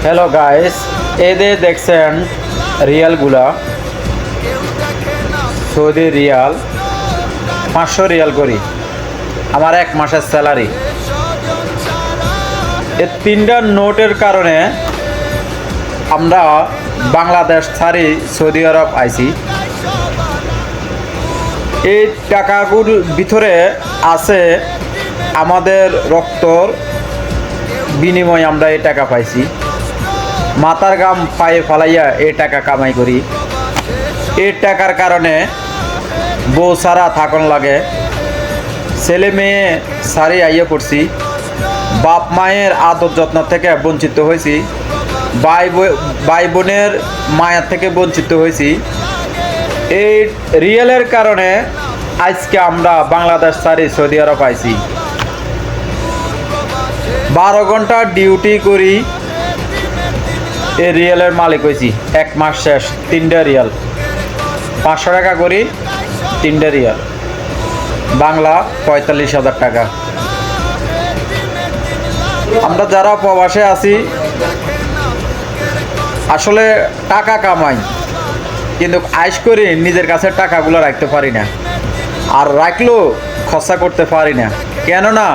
Hello guys, এদের দেখছেন রিয়ালগুলা, Saudi Real 500 Real করি আমার এক মাসের স্যালারি। এই তিনটা নোটের কারণে আমরা বাংলাদেশ ছাড়ি সৌদি আরব আইছি। এই টাকাগুলোর ভিতরে আছে আমাদের রক্তর বিনিময়ে আমরা এই টাকা পাইছি। মাথার গাম পায়ে ফালাইয়া এই টাকা কামাই করি। এই টাকার কারণে বউ সারা থাকন লাগে, ছেলে মেয়ে সারি আইয়া করছি, বাপ মায়ের আদর যত্ন থেকে বঞ্চিত হয়েছি, ভাই বোনের মায়ের থেকে বঞ্চিত হয়েছি। এই রিয়েলের কারণে আজকে আমরা বাংলাদেশ ছাড়ি সৌদি আরব আইছি। 12 ঘন্টা ডিউটি করি, এই রিয়েলের মালিক হয়েছি। এক মাস শেষ 3টা রিয়াল, 500 টাকা করি 3টা রিয়াল, বাংলা 45,000 টাকা। আমরা যারা প্রবাসে আছি আসলে টাকা কামাই, কিন্তু আইস করি নিজের কাছে টাকাগুলো রাখতে পারি না, আর রাখলেও খরচা করতে পারি না। কেননা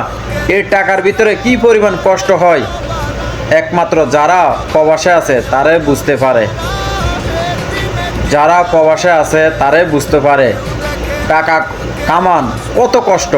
এই টাকার ভিতরে কি পরিমাণ কষ্ট হয় একমাত্র যারা প্রবাসে আছে তারাই বুঝতে পারে। যারা প্রবাসে আছে তারাই বুঝতে পারে টাকা কামান কত কষ্ট।